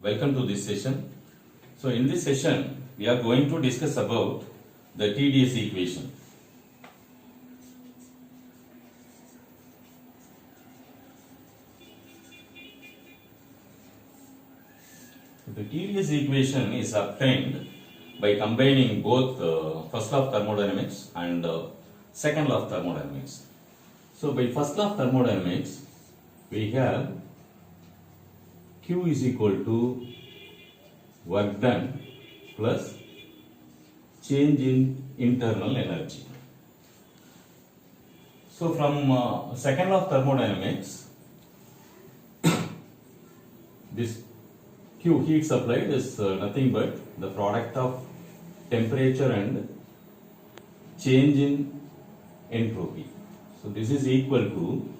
Welcome to this session. So in this session, we are going to discuss about the TDS equation. The TDS equation is obtained by combining both first law of thermodynamics and second law of thermodynamics. So by first law of thermodynamics, we have Q is equal to work done plus change in internal energy. So from second law of thermodynamics, this Q, heat supplied, is nothing but the product of temperature and change in entropy. So this is equal to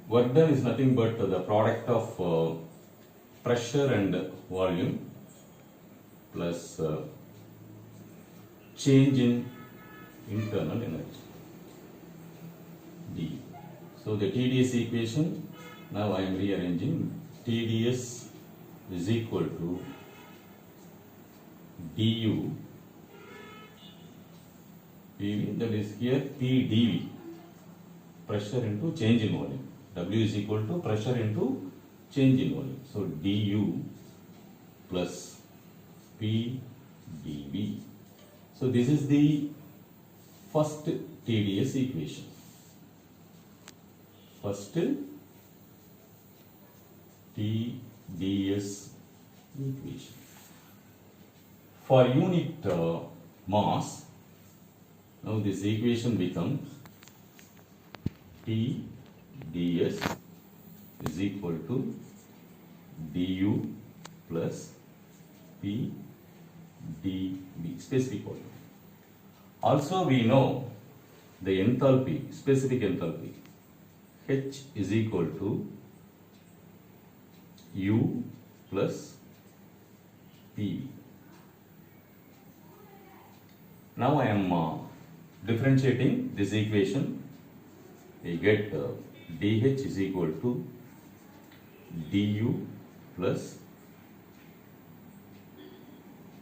work done is nothing but the product of pressure and volume plus change in internal energy, D. So the TDS equation, now I am rearranging. TDS is equal to du PV, that is here PdV, pressure into change in volume. W is equal to pressure into change in volume. So du plus PdV. So this is the first TDS equation. First TDS equation. For unit mass, now this equation becomes TDS is equal to du plus PdV, specific volume. Also we know the enthalpy, specific enthalpy, H is equal to U plus PV. Now I am differentiating this equation. We get dH is equal to du plus,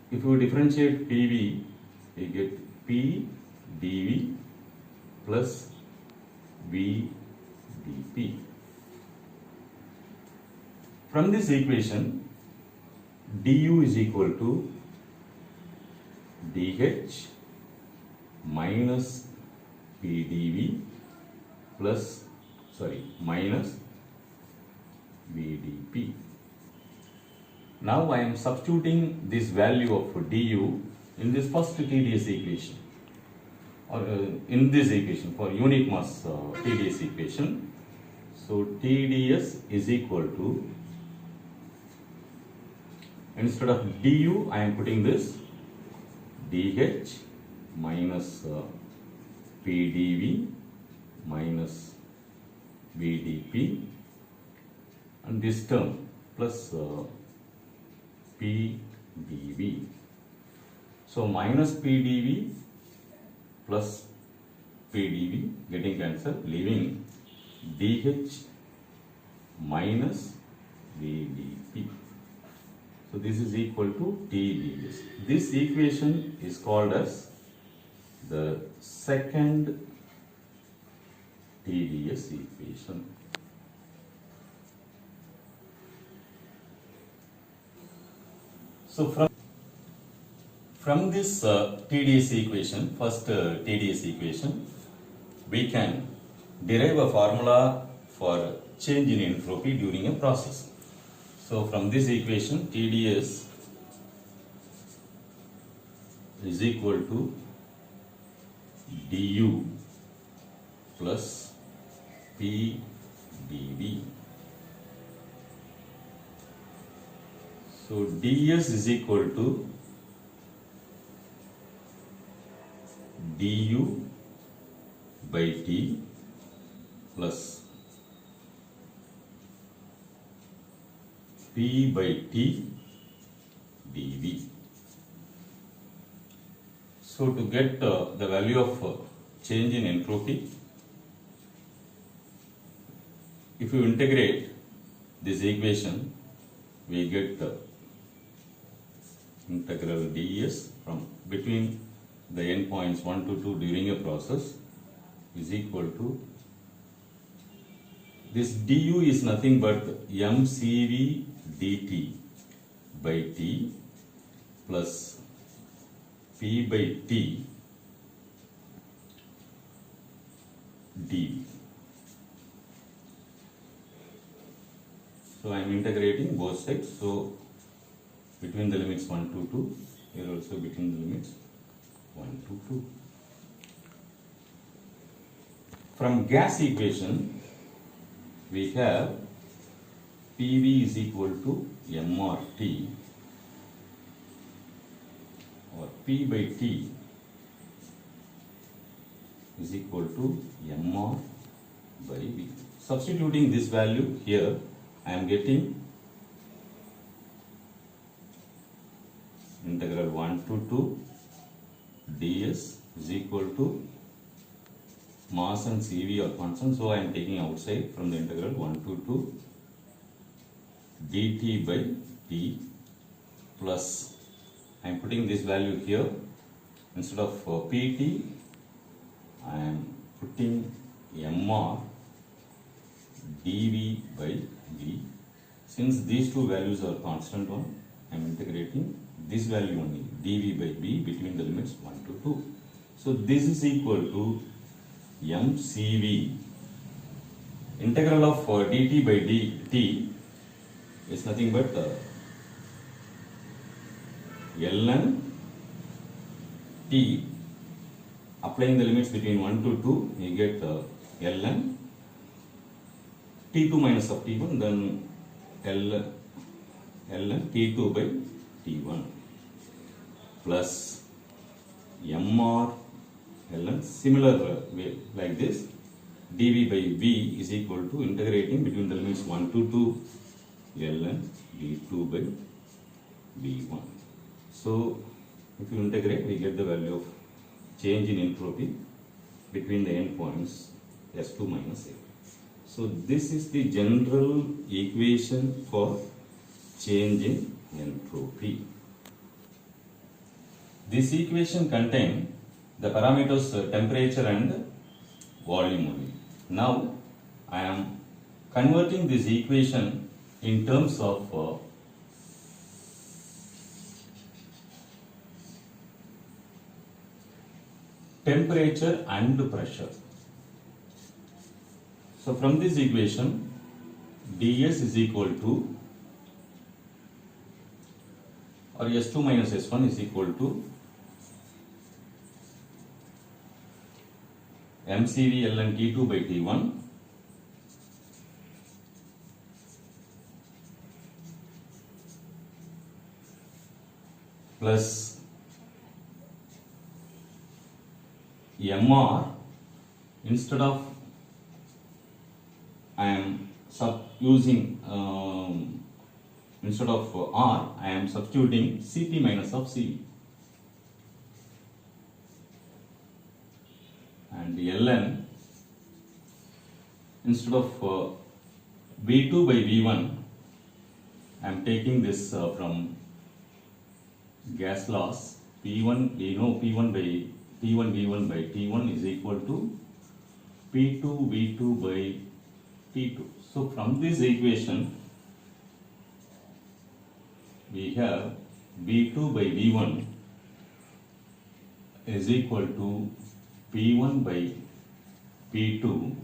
if you differentiate PV, we get PdV plus VdP. From this equation, du is equal to dH minus PdV plus, minus VdP. Now I am substituting this value of du in this first TDS equation, or in this equation for unit mass TDS equation. So TDS is equal to, instead of du I am putting this dH minus PdV minus VdP, and this term plus PdV. So minus PdV plus PdV getting cancelled, leaving dH minus VdP. So this is equal to TDS. This equation is called as the second TDS equation. So from this TDS equation, first TDS equation, we can derive a formula for change in entropy during a process. So from this equation, TDS is equal to du plus PdV. So ds is equal to du by t plus P by T dV. So to get the value of change in entropy, if you integrate this equation, we get the integral DES from between the endpoints 1 to 2 during a process is equal to, this du is nothing but mCv dt by t plus p by t dv. So I am integrating both sides. So between the limits 1 to 2, here also between the limits 1 to 2. From gas equation, we have PV is equal to mRT or P by T is equal to mR by V. Substituting this value here, I am getting integral 1 to 2 ds is equal to mass and CV are constant, so I am taking outside from the integral 1 to 2 dt by t plus, I am putting this value here instead of pt, I am putting mr dv by v. Since these two values are constant one, I am integrating this value only, dv by v, between the limits 1 to 2. So this is equal to mCv. Integral of dt by dt is nothing but ln t. Applying the limits between 1 to 2, you get ln t2 minus of t1, then ln t2 by t1 plus mr ln, similar way like this, dv by v is equal to integrating between the limits 1 to 2 ln d2 by v1. So if you integrate, we get the value of change in entropy between the endpoints S2 minus A. So this is the general equation for change in entropy. This equation contains the parameters temperature and volume only. Now I am converting this equation in terms of temperature and pressure. So from this equation, ds is equal to, or S2 minus S1 is equal to mCv ln T2 by T1 plus mR, instead of I am using instead of R, I am substituting Cp minus of Cv, and ln, instead of V2 by V1, I am taking this from gas laws. P1, we know P1 by P1 V1 by T1 is equal to P2 V2 by T2. So from this equation, we have V2 by V1 is equal to P1 by P2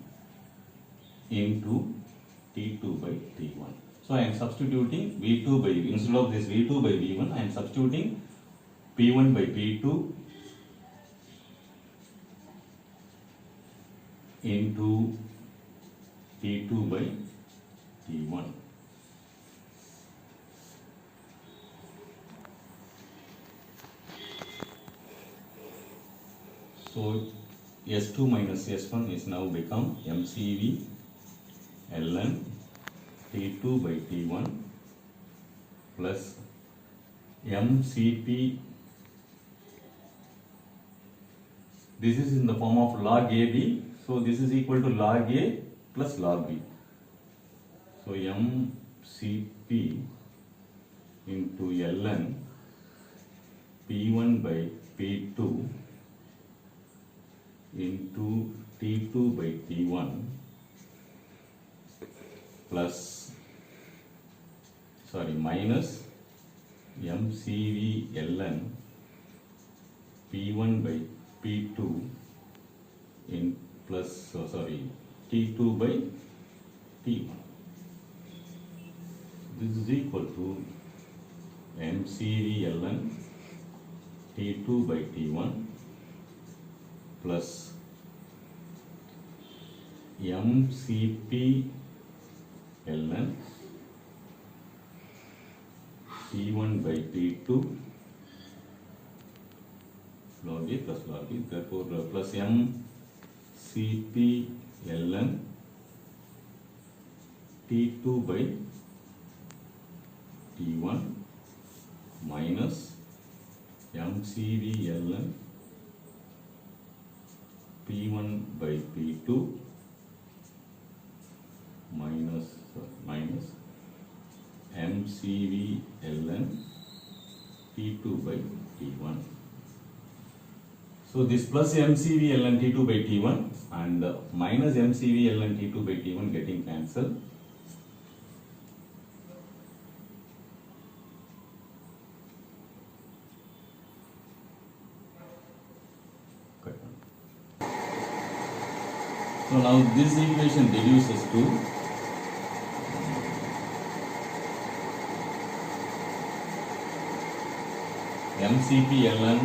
into T2 by T1. So I am substituting V2 by, instead of this V2 by V1, I am substituting P1 by P2 into T2 by T1. So S2 minus S1 is now become mCv ln T2 by T1 plus mCp. This is in the form of log AB, so this is equal to log A plus log B. So mCp Cp into ln P1 by P2 into T2 by T1 minus MCV ln P1 by P2 in T2 by T1. This is equal to MCV ln T2 by T1 plus MCP ln T1 by T2 log A plus log B, therefore plus MCP ln T2 by T1 minus MCV ln P1 by P2 minus MCV ln T2 by T1. So this plus MCV ln T2 by T1 and minus MCV ln T2 by T1 getting cancelled. So now this equation reduces to MCP ln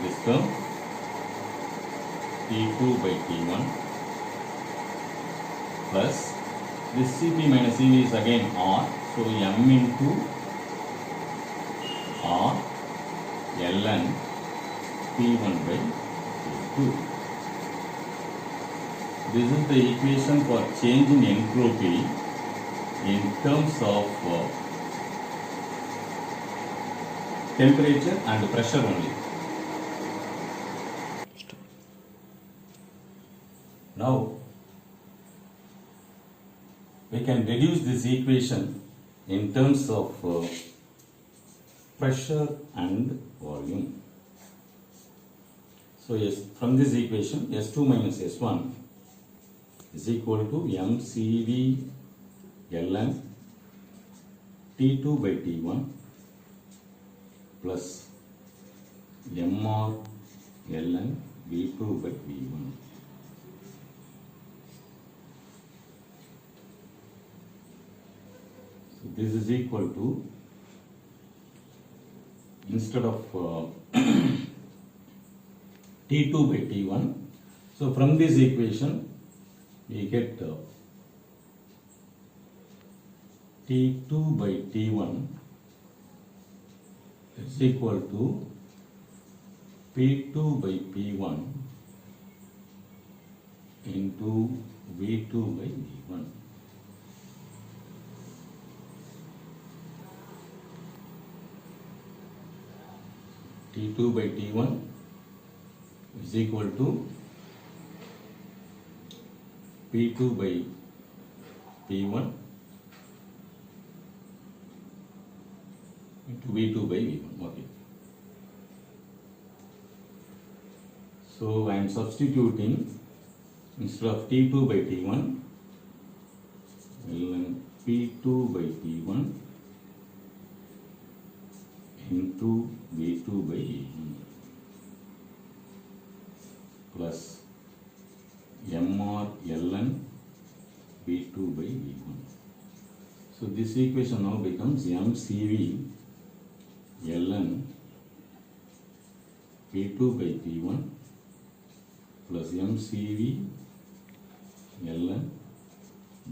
this term T2 by T1 plus this Cp minus Cv is again R, so M into R ln P1 by P2. This is the equation for change in entropy in terms of temperature and pressure only. Now, we can reduce this equation in terms of pressure and volume. So, yes, from this equation, S2 minus S1 is equal to MCV ln T2 by T1 plus MR ln V2 by V1. So this is equal to, instead of T2 by T1, so from this equation we get T2 by T1 is equal to P2 by P1 into V2 by V1. T2 by T1 is equal to P2 by P1 into V2 by V1. Okay. So I am substituting, instead of T2 by T1, ln P2 by P1 into V2 by V1 plus MR ln V2 by V1. So this equation now becomes MCV ln P2 by P1 plus MCV ln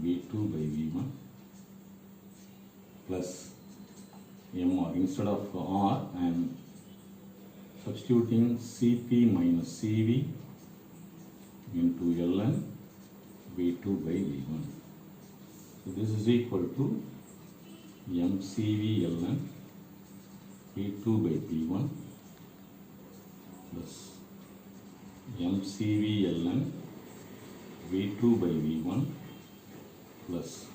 V2 by V1 plus MR. Instead of R, I am substituting Cp minus Cv into ln V2 by V1. So this is equal to MCV ln P2 by P1 plus MCV ln V2 by V1 plus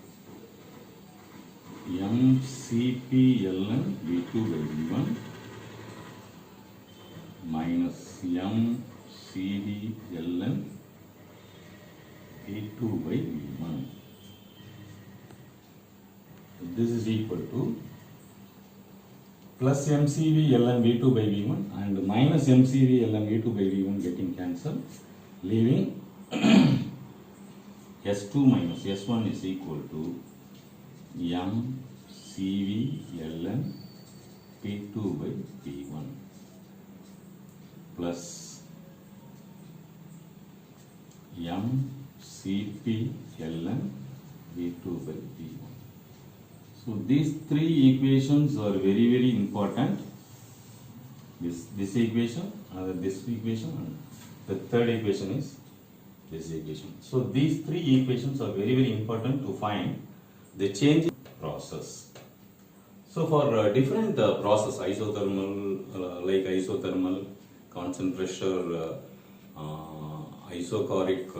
mCpLn V2 by V1 minus mCvLn V2 by V1. This is equal to plus mCvLn V2 by V1 and minus mCvLn V2 by V1 getting cancelled, leaving S2 minus S1 is equal to mCvLn P2 by P1 plus mCpLn V2 by P1. So these three equations are very, very important. This equation, this equation, and the third equation is this equation. So these three equations are very, very important to find the change in process. So for different process, isothermal, like isothermal, constant pressure, isochoric,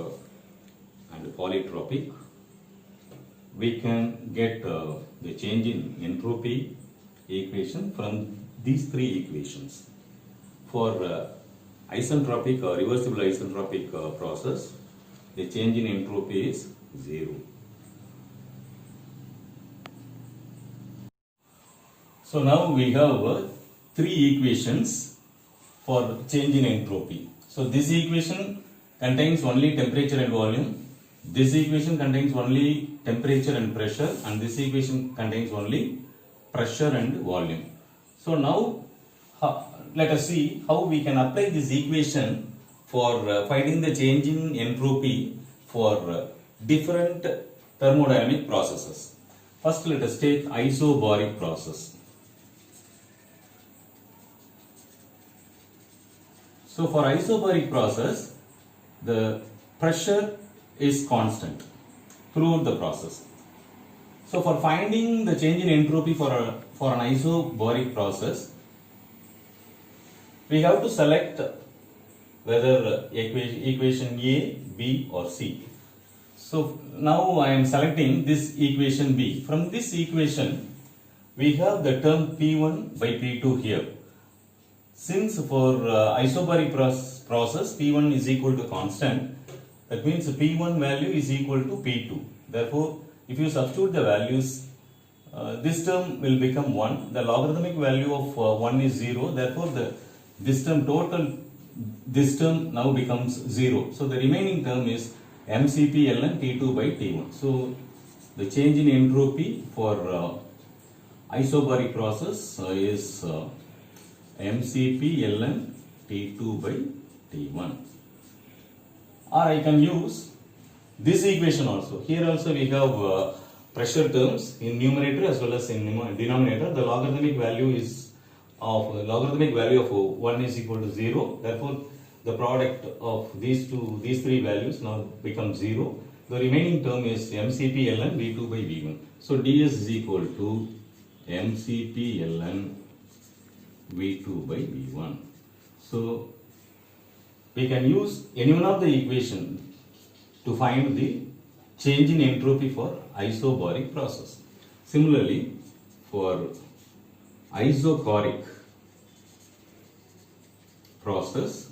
and polytropic, we can get the change in entropy equation from these three equations. For isentropic or reversible isentropic process, the change in entropy is 0. So now we have three equations for change in entropy. So this equation contains only temperature and volume. This equation contains only temperature and pressure, and this equation contains only pressure and volume. So now let us see how we can apply this equation for finding the change in entropy for different thermodynamic processes. First, let us take isobaric process. So for isobaric process, the pressure is constant throughout the process. So for finding the change in entropy for an isobaric process, we have to select whether equation A, B or C. So now I am selecting this equation B. From this equation, we have the term P1 by P2 here. Since for isobaric process, P1 is equal to constant, that means P1 value is equal to P2. Therefore, if you substitute the values, this term will become 1. The logarithmic value of 1 is 0. Therefore, this term now becomes 0. So the remaining term is mCpLn T2 by T1. So the change in entropy for isobaric process is mCpLn T2 by T1. Or I can use this equation also. Here also we have pressure terms in numerator as well as in denominator. The logarithmic value of 1 is equal to 0. Therefore, the product of these three values now becomes 0. The remaining term is mCpLn V2 by V1. So ds is equal to mCpLn V2 by V1. So we can use any one of the equation to find the change in entropy for isobaric process. Similarly, for isochoric process,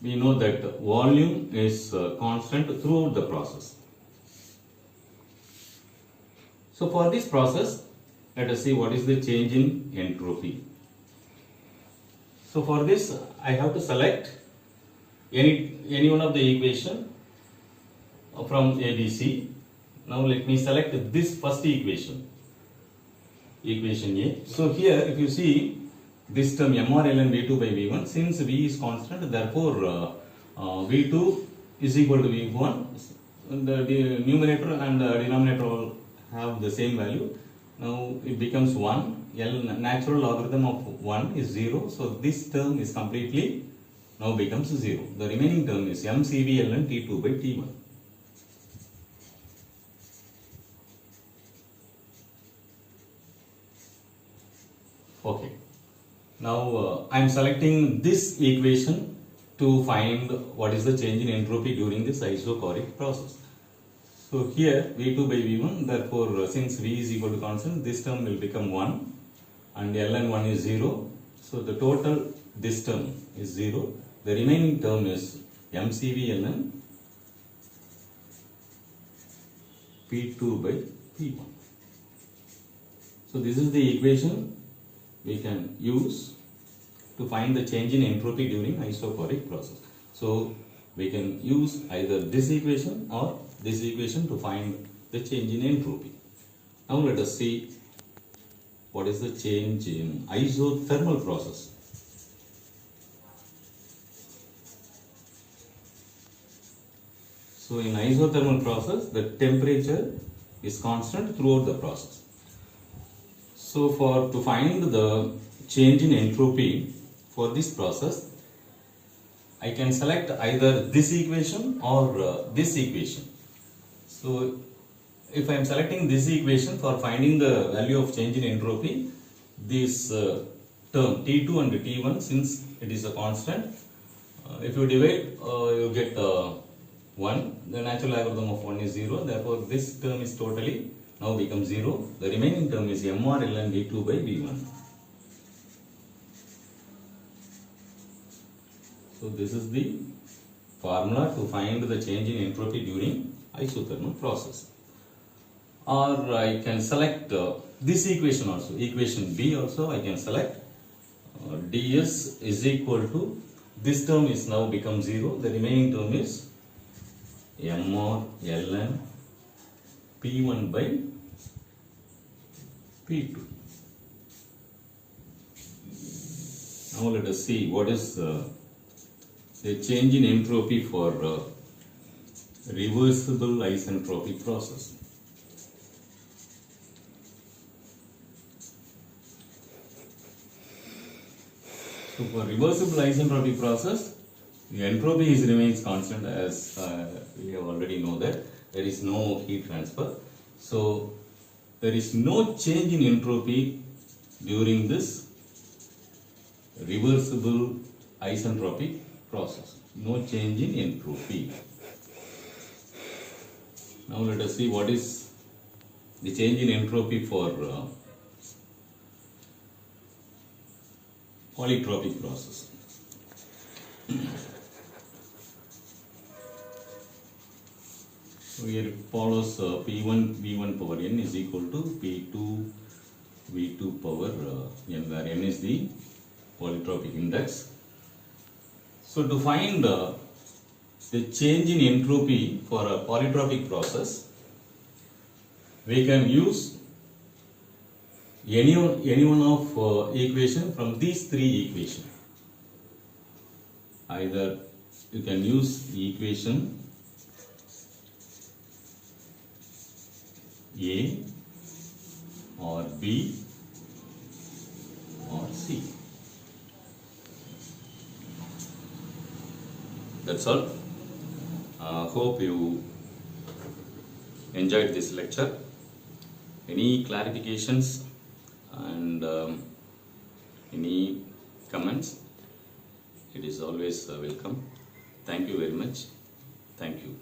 we know that volume is constant throughout the process. So for this process, let us see what is the change in entropy. So for this, I have to select any one of the equation from ABC. Now let me select this first equation, equation A. So here, if you see this term mRln V2 by V1, since V is constant, therefore V2 is equal to V1. The numerator and the denominator all have the same value. Now it becomes 1. Natural logarithm of 1 is 0. So this term is completely now becomes 0. The remaining term is mCvLn T2 by T1. Okay. Now I am selecting this equation to find what is the change in entropy during this isochoric process. So here V2 by V1, therefore since V is equal to constant, this term will become 1 and ln1 is 0. So the total, this term is 0. The remaining term is mCV ln P2 by P1. So this is the equation we can use to find the change in entropy during isochoric process. So we can use either this equation or this equation to find the change in entropy. Now let us see what is the change in isothermal process. So in isothermal process, the temperature is constant throughout the process. So to find the change in entropy for this process, I can select either this equation or this equation. So if I am selecting this equation for finding the value of change in entropy, this term T2 and T1, since it is a constant, if you divide, you get 1. The natural logarithm of 1 is 0. Therefore, this term is totally now becomes 0. The remaining term is mR ln V2 by V1. So this is the formula to find the change in entropy during isothermal process. Or I can select this equation also, equation B also I can select. ds is equal to, this term is now become 0, the remaining term is mR ln P1 by P2. Now let us see what is the change in entropy for reversible isentropic process. So for reversible isentropic process, the entropy remains constant, as we have already know that there is no heat transfer. So there is no change in entropy during this reversible isentropic process. No change in entropy. Now let us see what is the change in entropy for polytropic process. So here it follows P1 V1 power n is equal to P2 V2 power n, where n is the polytropic index. So to find the change in entropy for a polytropic process, we can use any one of equation from these three equations. Either you can use the equation A or B or C. That's all. Hope you enjoyed this lecture. Any clarifications and any comments, it is always welcome. Thank you very much. Thank you.